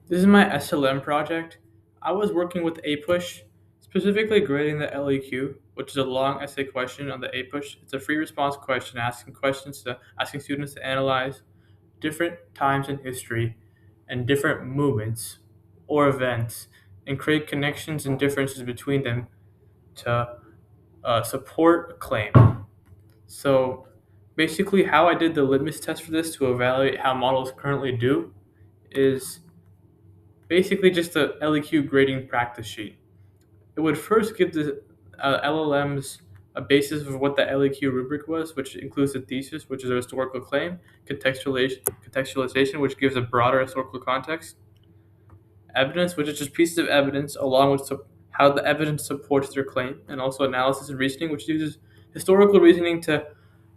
This is my SLM project. I was working with APUSH, specifically grading the LEQ, which is a long essay question on the APUSH. It's a free response question asking students to analyze different times in history and different movements or events and create connections and differences between them to support a claim. So basically, how I did the litmus test for this to evaluate how models currently do is basically just a LEQ grading practice sheet. It would first give the LLMs a basis of what the LEQ rubric was, which includes the thesis, which is a historical claim, contextualization, which gives a broader historical context, evidence, which is just pieces of evidence along with how the evidence supports their claim, and also analysis and reasoning, which uses historical reasoning to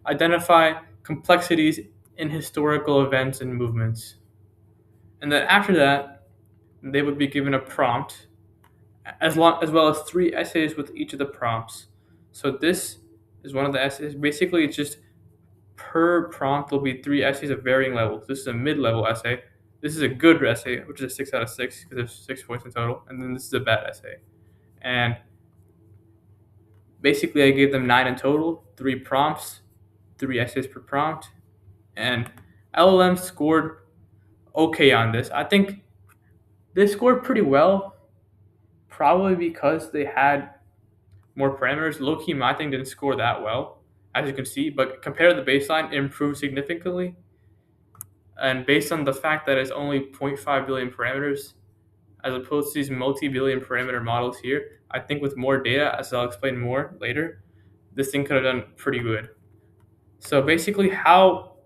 identify complexities in historical events and movements. And then after that, they would be given a prompt as well as three essays with each of the prompts. So this is one of the essays. Basically, it's just per prompt will be three essays of varying levels. This is a mid-level essay. This is a good essay, which is a 6 out of 6 because there's 6 points in total, and then this is a bad essay. And basically, I gave them 9 in total, three prompts, three essays per prompt, and LLM scored okay on this. I think they scored pretty well, probably because they had more parameters. Low key, my thing didn't score that well, as you can see, but compared to the baseline, it improved significantly. And based on the fact that it's only zero point 0.5 billion parameters, as opposed to these multi-billion parameter models here, I think with more data, as I'll explain more later, this thing could have done pretty good. So basically, how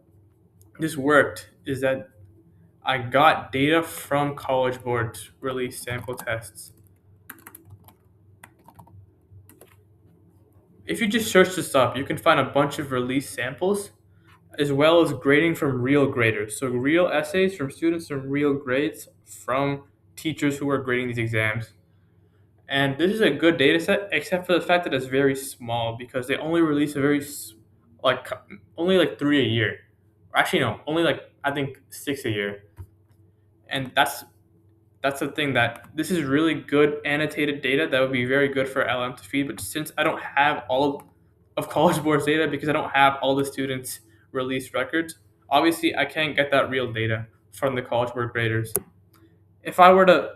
this worked is that I got data from College Board's release sample tests. If you just search this up, you can find a bunch of release samples as well as grading from real graders. So real essays from students and real grades from teachers who are grading these exams. And this is a good data set, except for the fact that it's very small because they only release a like only like three a year. Actually, no, only like I think six a year. And that's the thing that this is really good annotated data that would be very good for LM to feed. But since I don't have all of College Board's data because I don't have all the students' release records, obviously I can't get that real data from the College Board graders. If I were to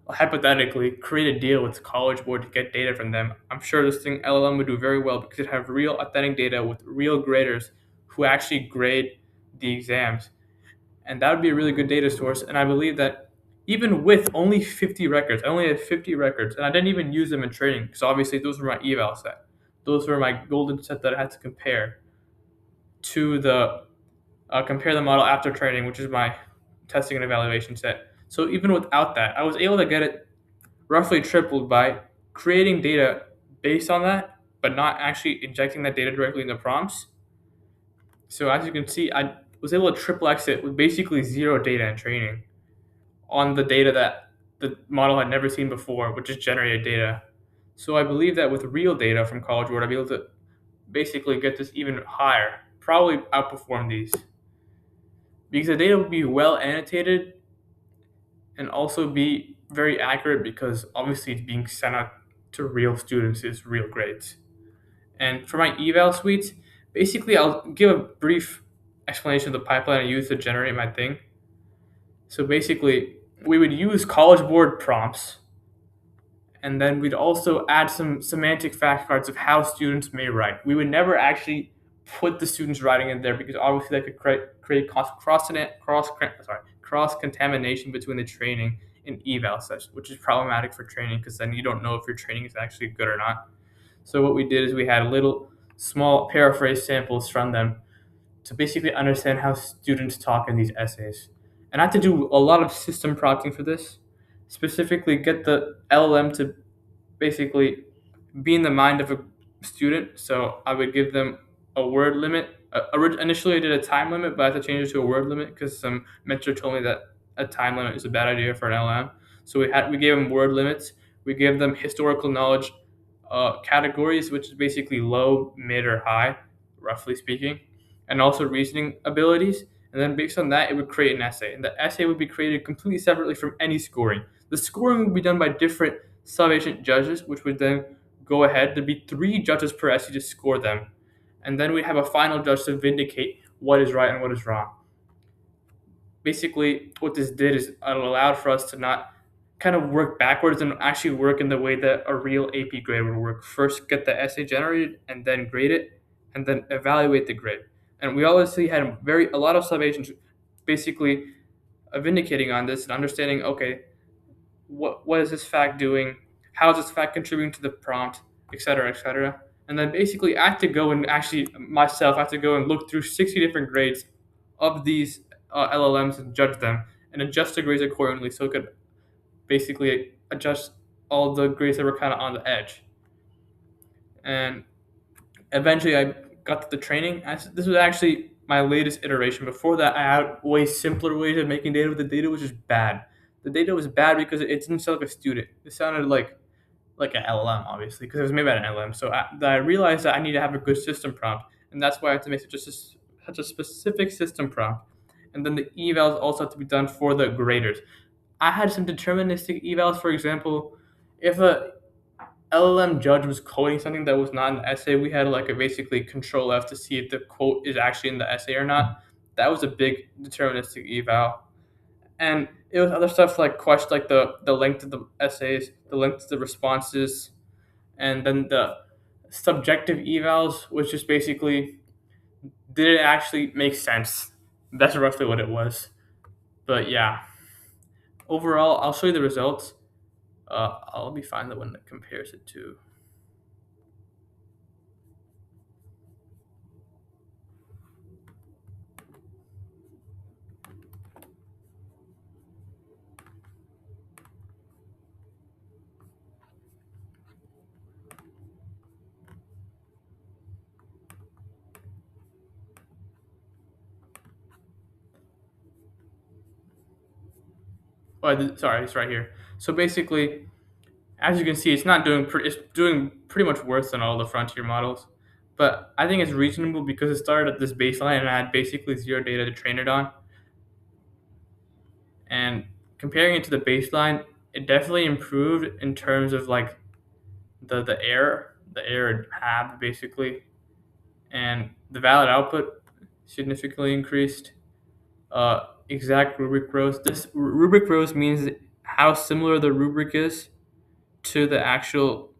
hypothetically create a deal with the College Board to get data from them, I'm sure this thing LLM would do very well because it have real authentic data with real graders who actually grade the exams, and that would be a really good data source. And I believe that even with only 50 records, I only had 50 records, and I didn't even use them in training because obviously those were my eval set. Those were my golden set that I had to compare to the compare the model after training, which is my testing and evaluation set. So even without that, I was able to get it roughly tripled by creating data based on that, but not actually injecting that data directly into prompts. So as you can see, I was able to triple X it with basically zero data in training on the data that the model had never seen before, which is generated data. So I believe that with real data from College Board, I'll be able to basically get this even higher, probably outperform these. Because the data will be well annotated and also be very accurate because obviously it's being sent out to real students, it's real grades. And for my eval suites, basically I'll give a brief explanation of the pipeline I use to generate my thing. So basically, we would use College Board prompts, and then we'd also add some semantic fact cards of how students may write. We would never actually put the students writing in there because obviously that could create cross contamination between the training and eval session, which is problematic for training because then you don't know if your training is actually good or not. So what we did is we had little small paraphrase samples from them to basically understand how students talk in these essays. And I had to do a lot of system prompting for this, specifically get the LLM to basically be in the mind of a student. So I would give them a word limit. Initially, I did a time limit, but I had to change it to a word limit because some mentor told me that a time limit is a bad idea for an LLM. So we gave them word limits. We gave them historical knowledge categories, which is basically low, mid, or high, roughly speaking, and also reasoning abilities. And then based on that, it would create an essay. And the essay would be created completely separately from any scoring. The scoring would be done by different sub-agent judges, which would then go ahead. There'd be three judges per essay to score them. And then we have a final judge to vindicate what is right and what is wrong. Basically, what this did is it allowed for us to not kind of work backwards and actually work in the way that a real AP grade would work. First, get the essay generated, and then grade it, and then evaluate the grade. And we obviously had a lot of sub agents basically vindicating on this and understanding, okay, what is this fact doing? How is this fact contributing to the prompt, et cetera, et cetera. And then basically, I had to go and actually myself, I had to go and look through 60 different grades of these LLMs and judge them and adjust the grades accordingly, so it could basically adjust all the grades that were kind of on the edge. And eventually, I got to the training. This was actually my latest iteration. Before that, I had way simpler ways of making data, but the data was just bad. The data was bad because it didn't sound like a student. It sounded like an LLM, obviously, because it was made by an LLM. So I realized that I need to have a good system prompt, and that's why I have to make such a specific system prompt. And then the evals also have to be done for the graders. I had some deterministic evals. For example, if a LLM judge was quoting something that was not in the essay, we had like a basically control F to see if the quote is actually in the essay or not. That was a big deterministic eval. And it was other stuff like question, like the length of the essays, the length of the responses, and then the subjective evals, which is basically did it actually make sense? That's roughly what it was. But yeah, overall, I'll show you the results. I'll be find the one that compares it to. Oh, sorry, it's right here. So basically, as you can see, it's doing pretty much worse than all the frontier models. But I think it's reasonable because it started at this baseline and I had basically zero data to train it on. And comparing it to the baseline, it definitely improved in terms of like the error it had basically, and the valid output significantly increased. Exact rubric rows. This rubric rows means how similar the rubric is to the actual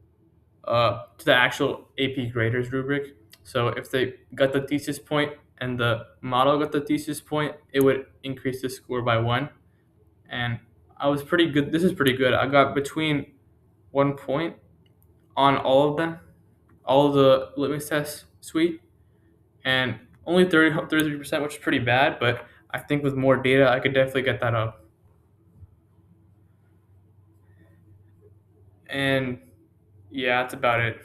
AP graders rubric. So if they got the thesis point and the model got the thesis point, it would increase the score by one. And I was pretty good. This is pretty good. I got between 1 point on all of them, all of the litmus test suite, and only 33%, which is pretty bad. But I think with more data, I could definitely get that up. And yeah, that's about it.